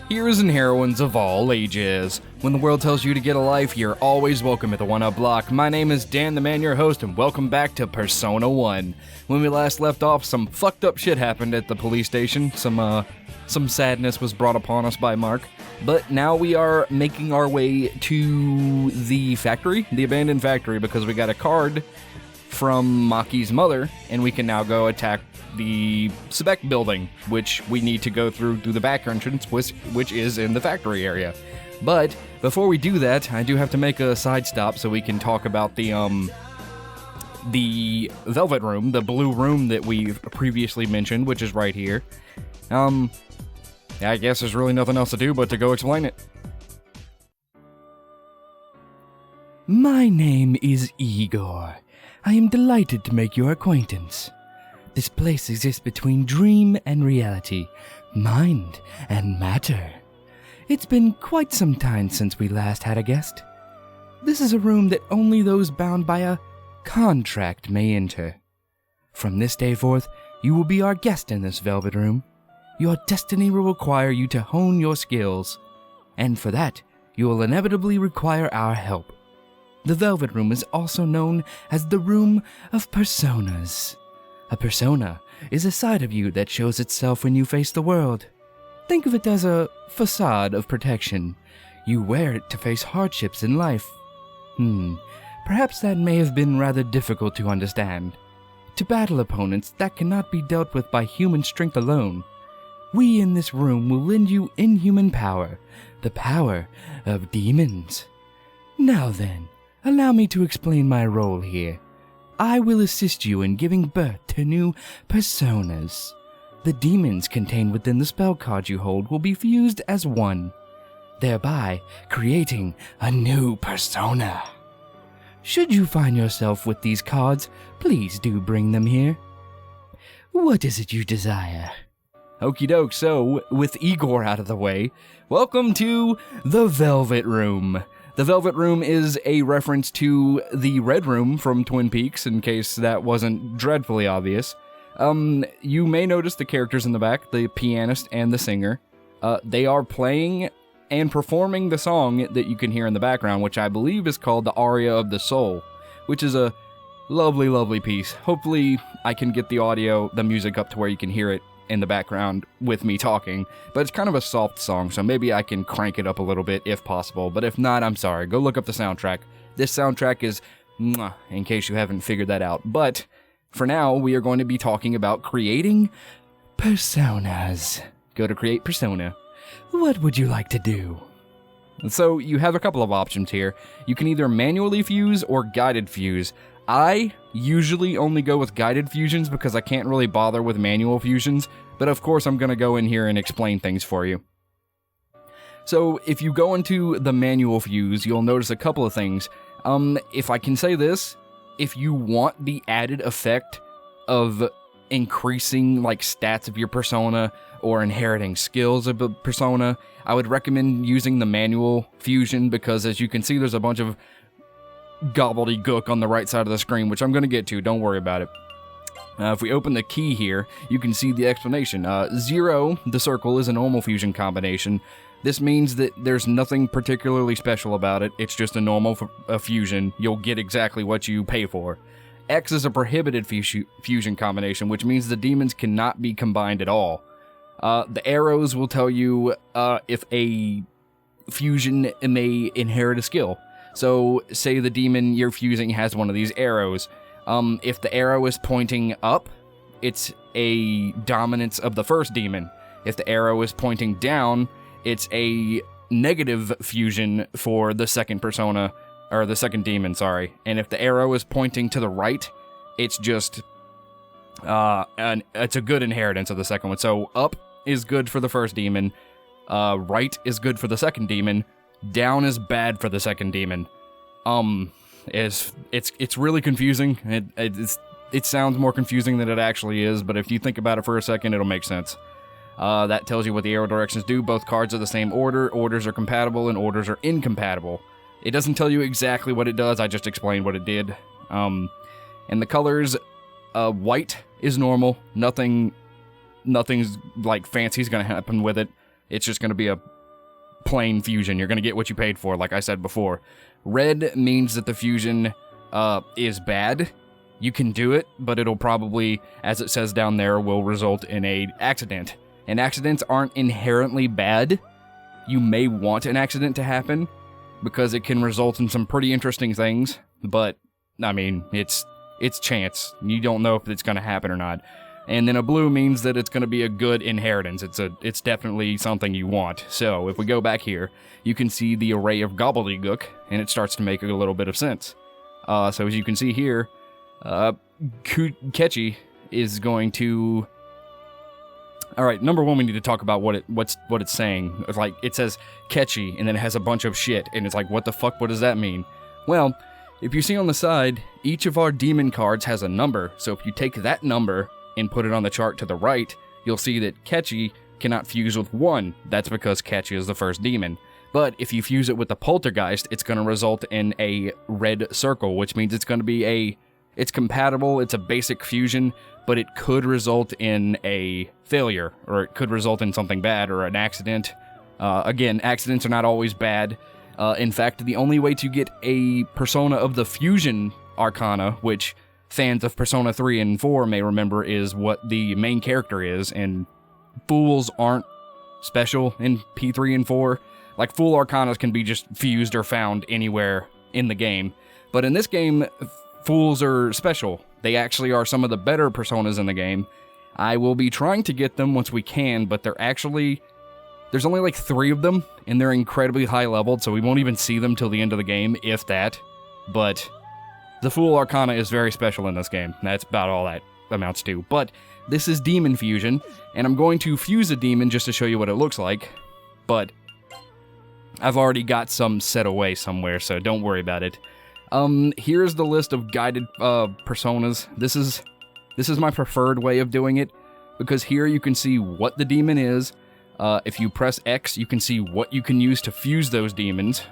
Heroes and heroines of all ages. When the world tells you to get a life, you're always welcome at the One Up Block. My name is Dan the Man, your host, and welcome back to Persona 1. When we last left off, some fucked up shit happened at the police station. Some sadness was brought upon us by Mark. But now we are making our way to the factory, the abandoned factory, because we got a card from Maki's mother, and we can now go attack the Sebek building, which we need to go through the back entrance, which is in the factory area. But before we do that, I do have to make a side stop so we can talk about the Velvet Room, the blue room that we've previously mentioned, which is right here. I guess there's really nothing else to do but to go explain it. My name is Igor. I am delighted to make your acquaintance. This place exists between dream and reality, mind and matter. It's been quite some time since we last had a guest. This is a room that only those bound by a contract may enter. From this day forth, you will be our guest in this Velvet Room. Your destiny will require you to hone your skills, and for that, you will inevitably require our help. The Velvet Room is also known as the Room of Personas. A persona is a side of you that shows itself when you face the world. Think of it as a facade of protection. You wear it to face hardships in life. Perhaps that may have been rather difficult to understand. To battle opponents that cannot be dealt with by human strength alone, we in this room will lend you inhuman power, the power of demons. Now then, allow me to explain my role here. I will assist you in giving birth to new personas. The demons contained within the spell card you hold will be fused as one, thereby creating a new persona. Should you find yourself with these cards, please do bring them here. What is it you desire? Okie doke, so with Igor out of the way, welcome to the Velvet Room. The Velvet Room is a reference to the Red Room from Twin Peaks, in case that wasn't dreadfully obvious. You may notice the characters in the back, the pianist and the singer. They are playing and performing the song that you can hear in the background, which I believe is called the Aria of the Soul, which is a lovely, lovely piece. Hopefully, I can get the audio, the music up to where you can hear it in the background with me talking, but it's kind of a soft song, so maybe I can crank it up a little bit if possible, but if not, I'm sorry. Go look up the soundtrack. This soundtrack is mwah, in case you haven't figured that out. But for now, we are going to be talking about creating personas. Go to create persona. What would you like to do? So you have a couple of options here. You can either manually fuse or guided fuse. I usually only go with guided fusions because I can't really bother with manual fusions, but of course I'm going to go in here and explain things for you. So if you go into the manual fuse, you'll notice a couple of things. If I can say this, if you want the added effect of increasing like stats of your persona or inheriting skills of a persona, I would recommend using the manual fusion because as you can see there's a bunch of gobbledygook on the right side of the screen, which I'm going to get to, don't worry about it. If we open the key here, you can see the explanation. 0, the circle, is a normal fusion combination. This means that there's nothing particularly special about it, it's just a normal fusion. You'll get exactly what you pay for. X is a prohibited fusion combination, which means the demons cannot be combined at all. The arrows will tell you if a fusion may inherit a skill. So, say the demon you're fusing has one of these arrows. If the arrow is pointing up, it's a dominance of the first demon. If the arrow is pointing down, it's a negative fusion for the second persona, or the second demon, sorry. And if the arrow is pointing to the right, it's just, it's a good inheritance of the second one. So, up is good for the first demon, right is good for the second demon, down is bad for the second demon. It's really confusing. It sounds more confusing than it actually is, but if you think about it for a second, it'll make sense. That tells you what the arrow directions do. Both cards are the same order. Orders are compatible and orders are incompatible. It doesn't tell you exactly what it does. I just explained what it did. And the colors, white is normal. Nothing's like fancy is gonna happen with it. It's just gonna be a plain fusion. You're going to get what you paid for, like I said before. Red means that the fusion is bad. You can do it, but it'll probably, as it says down there, will result in a accident. And accidents aren't inherently bad. You may want an accident to happen, because it can result in some pretty interesting things, but, I mean, it's chance. You don't know if it's going to happen or not. And then a blue means that it's going to be a good inheritance. It's definitely something you want. So, if we go back here, you can see the array of gobbledygook, and it starts to make a little bit of sense. So as you can see here, Ketchy is going to... Alright, number one, we need to talk about what it's saying. It's like, it says Ketchy, and then it has a bunch of shit, and it's like, what the fuck, what does that mean? Well, if you see on the side, each of our demon cards has a number, so if you take that number and put it on the chart to the right, you'll see that Ketchy cannot fuse with 1. That's because Ketchy is the first demon. But if you fuse it with the Poltergeist, it's going to result in a red circle, which means it's going to be it's compatible, it's a basic fusion, but it could result in a failure, or it could result in something bad, or an accident. Again, accidents are not always bad. In fact, the only way to get a Persona of the Fusion Arcana, which fans of Persona 3 and 4 may remember is what the main character is, and Fools aren't special in P3 and 4. Like, Fool Arcanas can be just fused or found anywhere in the game. But in this game, Fools are special. They actually are some of the better Personas in the game. I will be trying to get them once we can, but there's only like 3 of them, and they're incredibly high leveled, so we won't even see them till the end of the game, if that. But the Fool Arcana is very special in this game. That's about all that amounts to. But this is Demon Fusion, and I'm going to fuse a demon just to show you what it looks like. But I've already got some set away somewhere, so don't worry about it. Here's the list of guided personas. This is my preferred way of doing it, because here you can see what the demon is. If you press X, you can see what you can use to fuse those demons.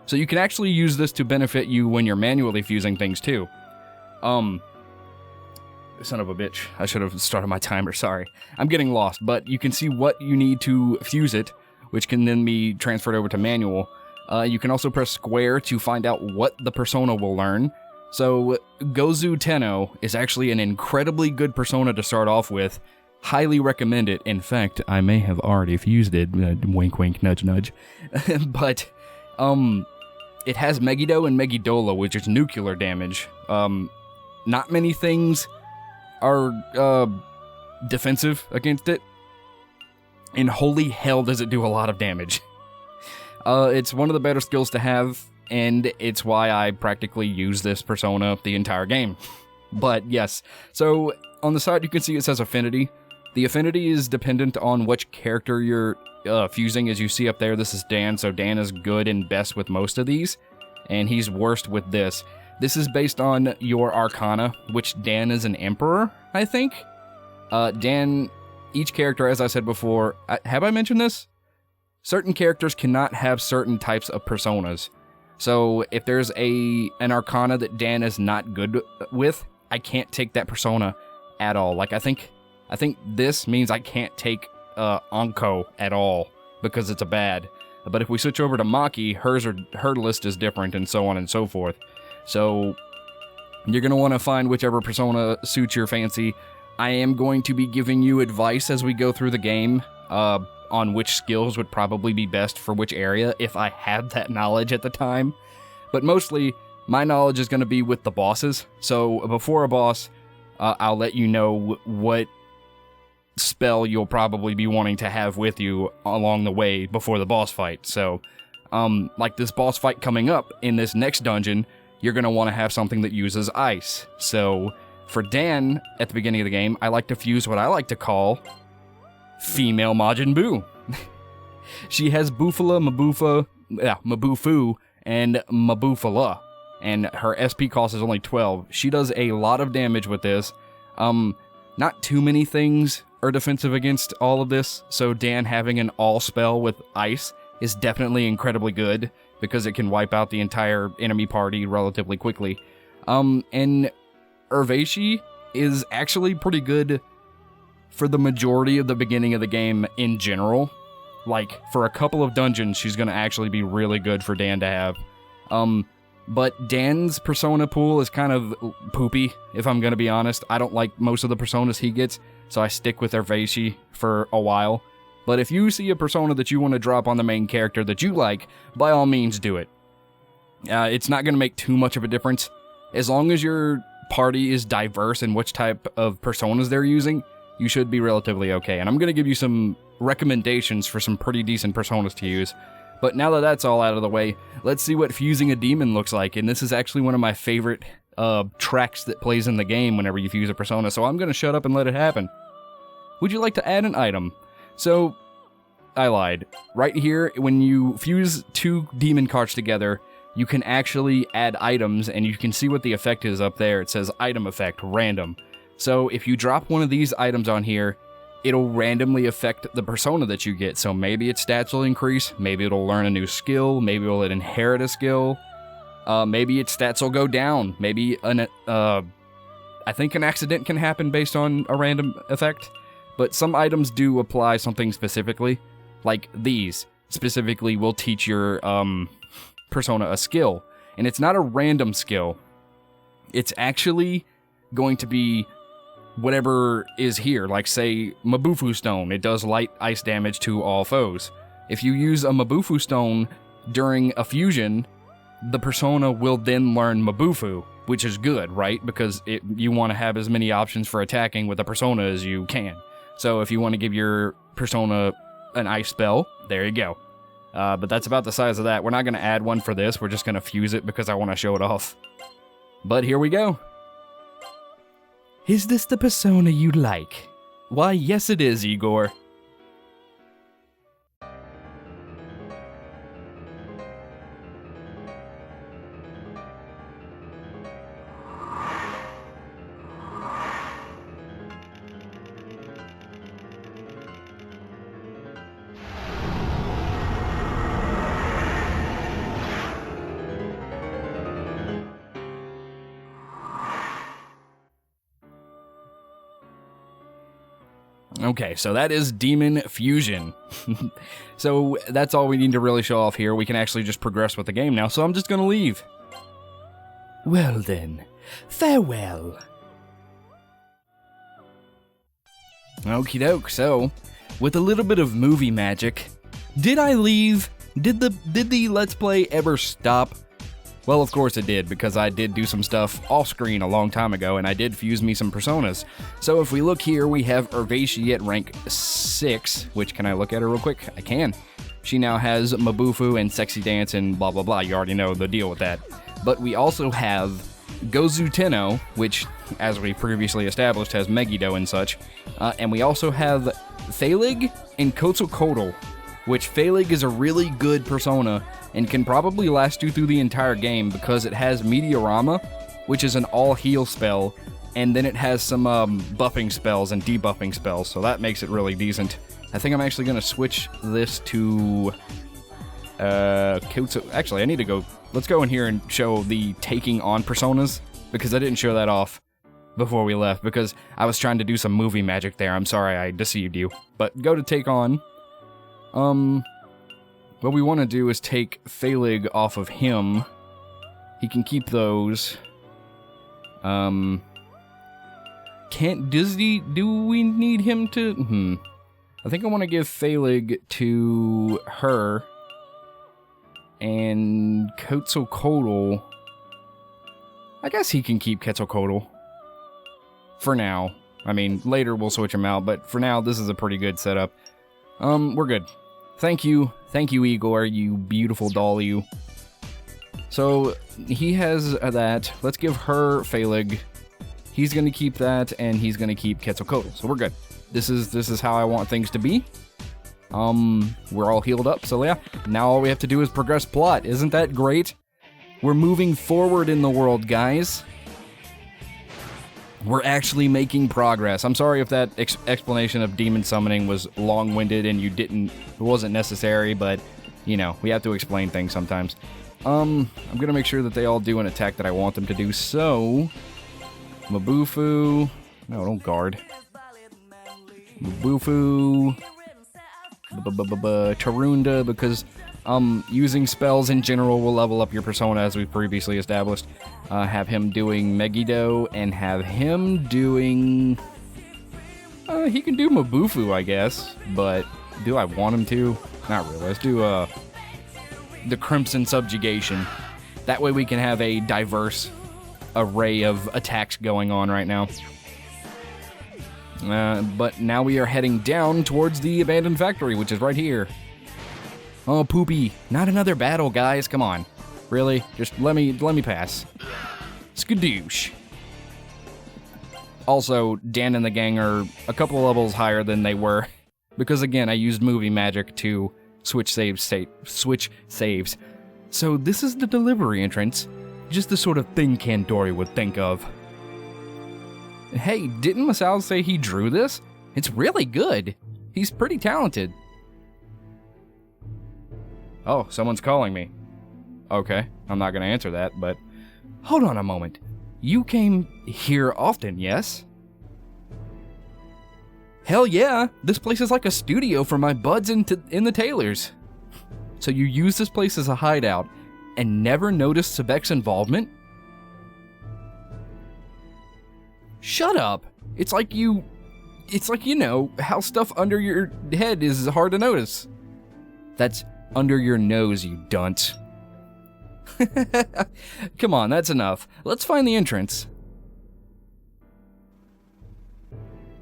So you can actually use this to benefit you when you're manually fusing things too. Son of a bitch. I should have started my timer, sorry. I'm getting lost, but you can see what you need to fuse it, which can then be transferred over to manual. You can also press square to find out what the persona will learn. So, Gozu Tenno is actually an incredibly good persona to start off with. Highly recommend it. In fact, I may have already fused it. Wink, wink, nudge, nudge. But, it has Megiddo and Megidola, which is nuclear damage. Not many things are, defensive against it. And holy hell does it do a lot of damage. It's one of the better skills to have, and it's why I practically use this persona the entire game. But yes, so on the side you can see it says affinity. The affinity is dependent on which character you're fusing. As you see up there, this is Dan, so Dan is good and best with most of these, and he's worst with this. This is based on your arcana, which Dan is an emperor, I think. Dan, each character, as I said before, have I mentioned this? Certain characters cannot have certain types of personas. So if there's an arcana that Dan is not good with, I can't take that persona at all. Like, I think this means I can't take Anko at all because it's a bad. But if we switch over to Maki, her list is different, and so on and so forth. So you're going to want to find whichever persona suits your fancy. I am going to be giving you advice as we go through the game on which skills would probably be best for which area, if I had that knowledge at the time. But mostly, my knowledge is going to be with the bosses. So before a boss, I'll let you know what spell you'll probably be wanting to have with you along the way before the boss fight. So, like this boss fight coming up in this next dungeon, you're going to want to have something that uses ice. So, for Dan, at the beginning of the game, I like to fuse what I like to call female Majin Buu. She has Bufala, Mabufu, and Mabufala, and her SP cost is only 12. She does a lot of damage with this. Not too many things are defensive against all of this, so Dan having an all spell with ice is definitely incredibly good, because it can wipe out the entire enemy party relatively quickly. And Urvashi is actually pretty good for the majority of the beginning of the game in general. Like, for a couple of dungeons, she's gonna actually be really good for Dan to have. But Dan's persona pool is kind of poopy, if I'm gonna be honest. I don't like most of the personas he gets, so I stick with Erveishi for a while. But if you see a persona that you want to drop on the main character that you like, by all means do it. It's not gonna make too much of a difference. As long as your party is diverse in which type of personas they're using, you should be relatively okay. And I'm gonna give you some recommendations for some pretty decent personas to use. But now that that's all out of the way, let's see what fusing a demon looks like. And this is actually one of my favorite tracks that plays in the game whenever you fuse a persona, so I'm going to shut up and let it happen. Would you like to add an item? So, I lied. Right here, when you fuse 2 demon cards together, you can actually add items, and you can see what the effect is up there. It says item effect, random. So if you drop one of these items on here, it'll randomly affect the persona that you get. So maybe its stats will increase, maybe it'll learn a new skill, maybe it'll inherit a skill, maybe its stats will go down, maybe I think an accident can happen based on a random effect, but some items do apply something specifically, like these specifically will teach your persona a skill, and it's not a random skill, it's actually going to be whatever is here, like say Mabufu Stone, it does light ice damage to all foes. If you use a Mabufu Stone during a fusion, the persona will then learn Mabufu, which is good, right? Because you want to have as many options for attacking with a persona as you can. So if you want to give your persona an ice spell, there you go. But that's about the size of that. We're not going to add one for this, we're just going to fuse it because I want to show it off. But here we go. Is this the persona you like? Why, yes it is, Igor. Okay, so that is Demon Fusion. So that's all we need to really show off here. We can actually just progress with the game now, so I'm just gonna leave. Well then, farewell. Okie doke, so, with a little bit of movie magic, did I leave? Did the Let's Play ever stop? Well, of course it did, because I did do some stuff off-screen a long time ago, and I did fuse me some personas. So if we look here, we have Erveishi at rank 6, which, can I look at her real quick? I can. She now has Mabufu and Sexy Dance and blah blah blah, you already know the deal with that. But we also have Gozu Tenno, which, as we previously established, has Megiddo and such. And we also have Feilig and Quetzalcoatl, which Feilig is a really good persona and can probably last you through the entire game because it has Meteorama, which is an all-heal spell, and then it has some buffing spells and debuffing spells, so that makes it really decent. I think I'm actually going to switch this to... Actually, I need to go... Let's go in here and show the taking on personas, because I didn't show that off before we left, because I was trying to do some movie magic there. I'm sorry I deceived you. But go to take on... What we want to do is take Feilig off of him. He can keep those. Do we need him to? I think I want to give Feilig to her. And Quetzalcoatl. I guess he can keep Quetzalcoatl. For now. I mean, later we'll switch him out, but for now, this is a pretty good setup. We're good. Thank you, Igor, you beautiful doll, you. So, he has that. Let's give her Feilig. He's gonna keep that, and he's gonna keep Quetzalcoatl, so we're good. This is how I want things to be. We're all healed up, so yeah. Now all we have to do is progress plot. Isn't that great? We're moving forward in the world, guys. We're actually making progress. I'm sorry if that explanation of demon summoning was long-winded and it wasn't necessary, but, you know, we have to explain things sometimes. I'm gonna make sure that they all do an attack that I want them to do, so... Mabufu... No, don't guard. Mabufu... Tarunda, because using spells in general will level up your persona, as we've previously established. Have him doing Megiddo, and have him doing... he can do Mabufu, I guess, but do I want him to? Not really. Let's do the Crimson Subjugation. That way we can have a diverse array of attacks going on right now. But now we are heading down towards the abandoned factory, which is right here. Oh, poopy. Not another battle, guys. Come on. Really? Just let me pass. Skadoosh. Also, Dan and the gang are a couple of levels higher than they were. Because again, I used movie magic to switch saves. So this is the delivery entrance. Just the sort of thing Kandori would think of. Hey, didn't Masao say he drew this? It's really good. He's pretty talented. Oh, someone's calling me. Okay, I'm not gonna answer that, but... Hold on a moment. You came here often, yes? Hell yeah, this place is like a studio for my buds in the tailors. So you use this place as a hideout and never noticed Sebek's involvement? Shut up. It's like you know, how stuff under your head is hard to notice. That's under your nose, you dunce. Come on, that's enough. Let's find the entrance.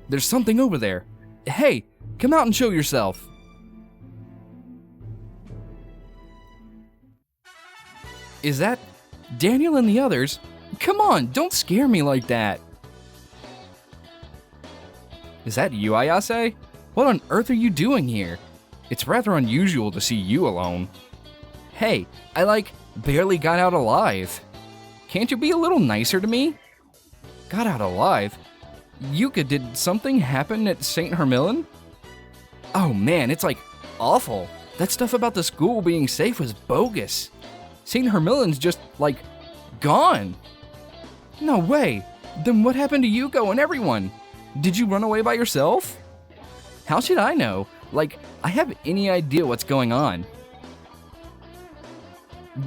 There's something over there. Hey, come out and show yourself. Is that Daniel and the others? Come on, don't scare me like that. Is that you, Ayase? What on earth are you doing here? It's rather unusual to see you alone. Hey, I barely got out alive. Can't you be a little nicer to me? Got out alive? Yuka, did something happen at St. Hermillan? Oh man, it's awful. That stuff about the school being safe was bogus. St. Hermillan's just, gone. No way. Then what happened to Yuko and everyone? Did you run away by yourself? How should I know? I have any idea what's going on.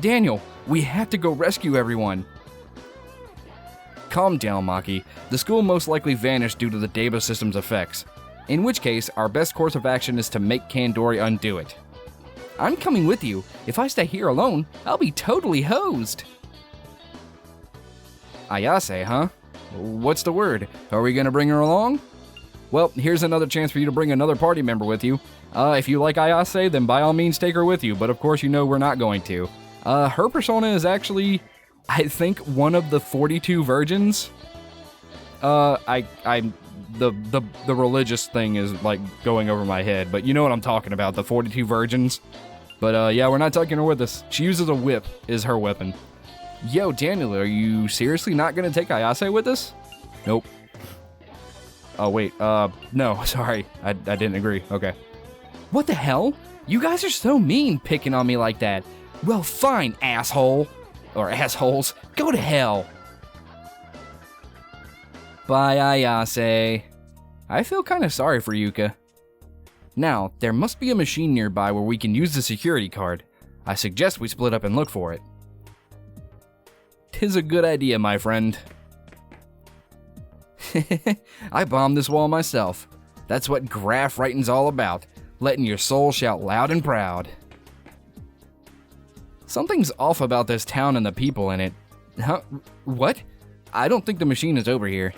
Daniel, we have to go rescue everyone. Calm down, Maki. The school most likely vanished due to the Deba system's effects. In which case, our best course of action is to make Kandori undo it. I'm coming with you. If I stay here alone, I'll be totally hosed. Ayase, huh? What's the word? Are we gonna bring her along? Well, here's another chance for you to bring another party member with you. If you like Ayase, then by all means take her with you, but of course you know we're not going to. Her persona is actually, I think, one of the 42 virgins. The religious thing is going over my head, but you know what I'm talking about, the 42 virgins. But yeah, we're not taking her with us. She uses a whip, is her weapon. Yo, Daniel, are you seriously not gonna take Ayase with us? Nope. Oh, wait, no, sorry. I didn't agree. Okay. What the hell? You guys are so mean picking on me like that. Well, fine, asshole. Or assholes. Go to hell. Bye, Ayase. I feel kind of sorry for Yuka. Now, there must be a machine nearby where we can use the security card. I suggest we split up and look for it. 'Tis a good idea, my friend. I bombed this wall myself. That's what graph writing's all about. Letting your soul shout loud and proud. Something's off about this town and the people in it. Huh? What? I don't think the machine is over here.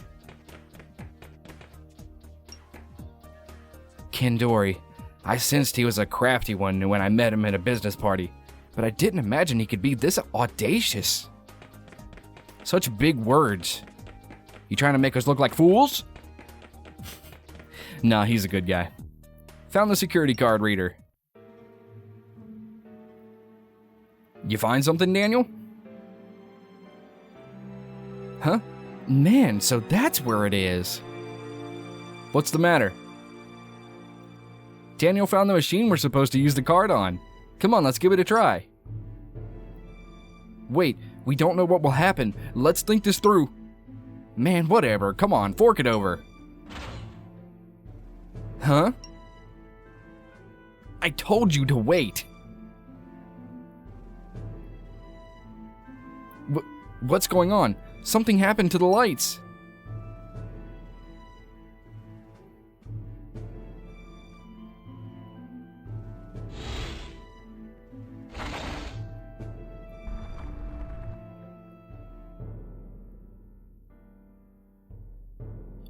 Kandori. I sensed he was a crafty one when I met him at a business party, but I didn't imagine he could be this audacious. Such big words. You trying to make us look like fools? Nah, he's a good guy. Found the security card reader. You find something, Daniel? Huh? Man, so that's where it is. What's the matter? Daniel found the machine we're supposed to use the card on. Come on, let's give it a try. Wait, we don't know what will happen. Let's think this through. Man, whatever. Come on, fork it over. Huh? I told you to wait. What's going on? Something happened to the lights.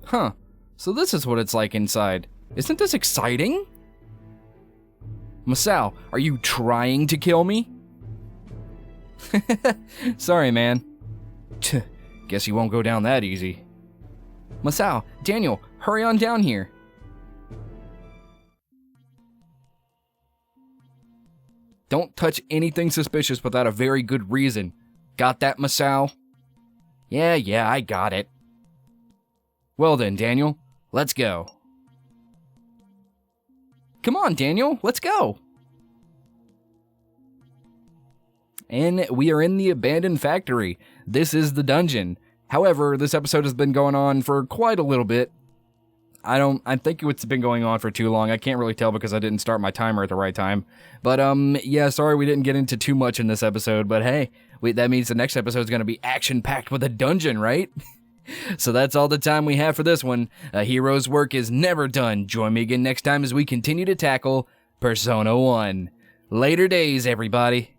Huh. So this is what it's like inside. Isn't this exciting? Masao, are you trying to kill me? Sorry, man. Guess you won't go down that easy. Masao, Daniel, hurry on down here. Don't touch anything suspicious without a very good reason. Got that, Masao? Yeah, I got it. Well then, Daniel, let's go. Come on, Daniel, let's go. And we are in the abandoned factory. This is the dungeon. However, this episode has been going on for quite a little bit. I think it's been going on for too long. I can't really tell because I didn't start my timer at the right time. But, yeah, sorry we didn't get into too much in this episode, but hey, that means the next episode is going to be action-packed with a dungeon, right? So that's all the time we have for this one. A hero's work is never done. Join me again next time as we continue to tackle Persona 1. Later days, everybody.